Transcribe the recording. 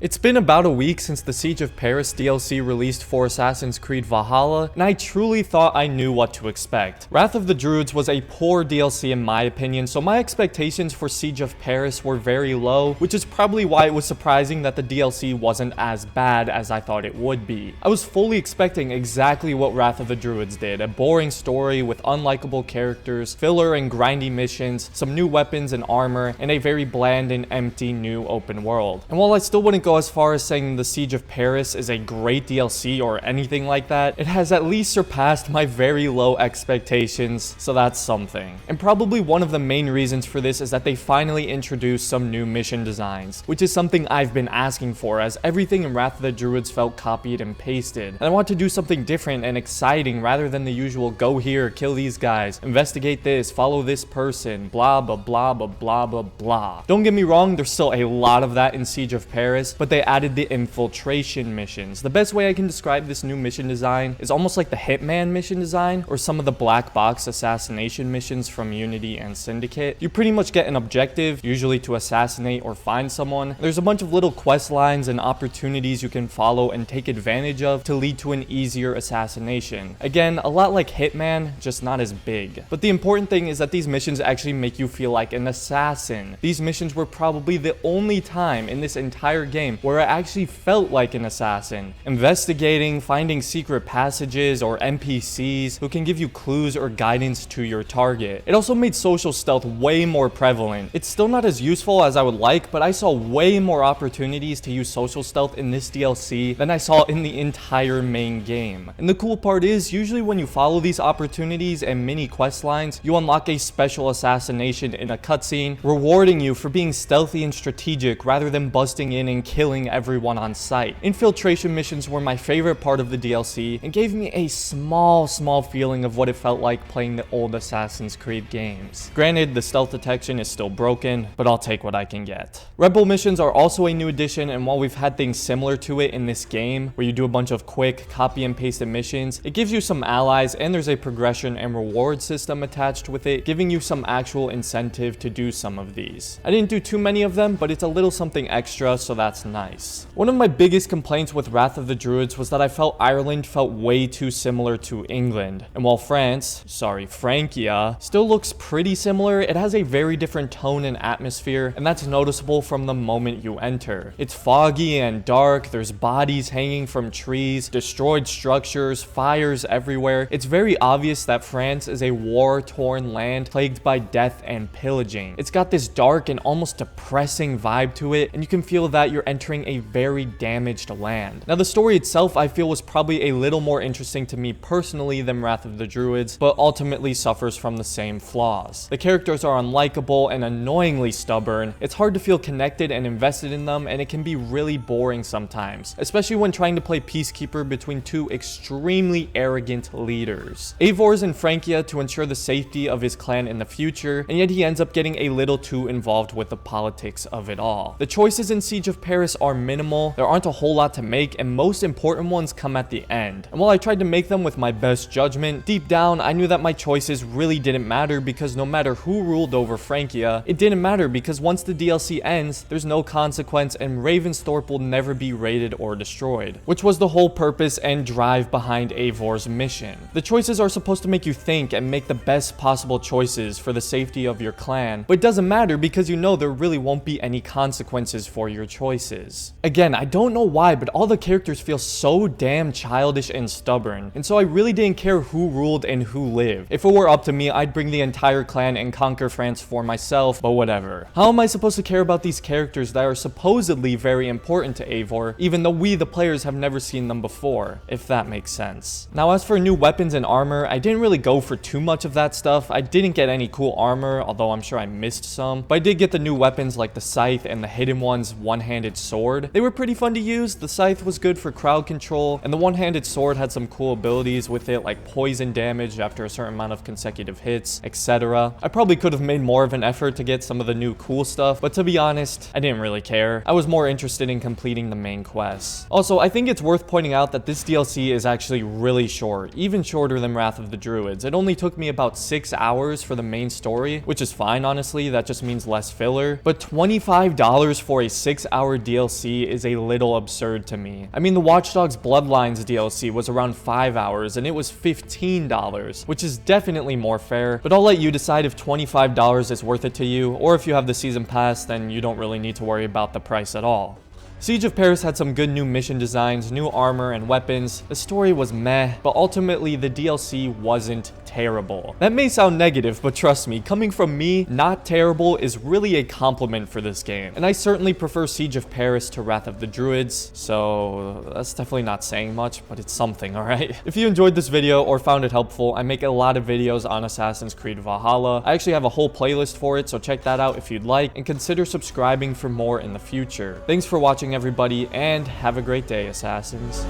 It's been about a week since the Siege of Paris DLC released for Assassin's Creed Valhalla, and I truly thought I knew what to expect. Wrath of the Druids was a poor DLC in my opinion, so my expectations for Siege of Paris were very low, which is probably why it was surprising that the DLC wasn't as bad as I thought it would be. I was fully expecting exactly what Wrath of the Druids did, a boring story with unlikable characters, filler and grindy missions, some new weapons and armor, and a very bland and empty new open world. And while I still wouldn't go as far as saying the Siege of Paris is a great DLC or anything like that, it has at least surpassed my very low expectations, so that's something. And probably one of the main reasons for this is that they finally introduced some new mission designs, which is something I've been asking for, as everything in Wrath of the Druids felt copied and pasted. And I want to do something different and exciting rather than the usual go here, kill these guys, investigate this, follow this person, blah blah blah blah blah blah blah. Don't get me wrong, there's still a lot of that in Siege of Paris, but they added the Infiltration missions. The best way I can describe this new mission design is almost like the Hitman mission design or some of the black box assassination missions from Unity and Syndicate. You pretty much get an objective, usually to assassinate or find someone. There's a bunch of little quest lines and opportunities you can follow and take advantage of to lead to an easier assassination. Again, a lot like Hitman, just not as big. But the important thing is that these missions actually make you feel like an assassin. These missions were probably the only time in this entire game where I actually felt like an assassin. Investigating, finding secret passages or NPCs who can give you clues or guidance to your target. It also made social stealth way more prevalent. It's still not as useful as I would like, but I saw way more opportunities to use social stealth in this DLC than I saw in the entire main game. And the cool part is, usually when you follow these opportunities and mini quest lines, you unlock a special assassination in a cutscene, rewarding you for being stealthy and strategic rather than busting in and killing everyone on sight. Infiltration missions were my favorite part of the DLC and gave me a small feeling of what it felt like playing the old Assassin's Creed games. Granted, the stealth detection is still broken, but I'll take what I can get. Rebel missions are also a new addition, and while we've had things similar to it in this game, where you do a bunch of quick copy and pasted missions, it gives you some allies and there's a progression and reward system attached with it, giving you some actual incentive to do some of these. I didn't do too many of them, but it's a little something extra, so that's nice. One of my biggest complaints with Wrath of the Druids was that I felt Ireland felt way too similar to England. And while Francia, still looks pretty similar, it has a very different tone and atmosphere, and that's noticeable from the moment you enter. It's foggy and dark, there's bodies hanging from trees, destroyed structures, fires everywhere. It's very obvious that France is a war-torn land plagued by death and pillaging. It's got this dark and almost depressing vibe to it, and you can feel that you're entering a very damaged land. Now, the story itself I feel was probably a little more interesting to me personally than Wrath of the Druids, but ultimately suffers from the same flaws. The characters are unlikable and annoyingly stubborn. It's hard to feel connected and invested in them, and it can be really boring sometimes, especially when trying to play peacekeeper between two extremely arrogant leaders. Eivor's in Francia to ensure the safety of his clan in the future, and yet he ends up getting a little too involved with the politics of it all. The choices in Siege of Paris are minimal, there aren't a whole lot to make, and most important ones come at the end. And while I tried to make them with my best judgment, deep down I knew that my choices really didn't matter, because no matter who ruled over Francia, it didn't matter because once the DLC ends, there's no consequence and Ravensthorpe will never be raided or destroyed, which was the whole purpose and drive behind Eivor's mission. The choices are supposed to make you think and make the best possible choices for the safety of your clan, but it doesn't matter because you know there really won't be any consequences for your choices. Again, I don't know why, but all the characters feel so damn childish and stubborn, and so I really didn't care who ruled and who lived. If it were up to me, I'd bring the entire clan and conquer France for myself, but whatever. How am I supposed to care about these characters that are supposedly very important to Eivor, even though we, the players, have never seen them before, if that makes sense? Now, as for new weapons and armor, I didn't really go for too much of that stuff. I didn't get any cool armor, although I'm sure I missed some, but I did get the new weapons like the scythe and the hidden one's one-handed sword. They were pretty fun to use. The scythe was good for crowd control, and the one-handed sword had some cool abilities with it, like poison damage after a certain amount of consecutive hits, etc. I probably could have made more of an effort to get some of the new cool stuff, but to be honest, I didn't really care. I was more interested in completing the main quests. Also, I think it's worth pointing out that this DLC is actually really short, even shorter than Wrath of the Druids. It only took me about 6 hours for the main story, which is fine, honestly. That just means less filler. But $25 for a 6-hour DLC is a little absurd to me. I mean, the Watch Dogs Bloodlines DLC was around 5 hours and it was $15, which is definitely more fair, but I'll let you decide if $25 is worth it to you, or if you have the season pass, then you don't really need to worry about the price at all. Siege of Paris had some good new mission designs, new armor, and weapons. The story was meh, but ultimately the DLC wasn't terrible. That may sound negative, but trust me, coming from me, not terrible is really a compliment for this game. And I certainly prefer Siege of Paris to Wrath of the Druids, so that's definitely not saying much, but it's something, alright? If you enjoyed this video or found it helpful, I make a lot of videos on Assassin's Creed Valhalla. I actually have a whole playlist for it, so check that out if you'd like, and consider subscribing for more in the future. Thanks for watching, everybody, and have a great day, Assassins.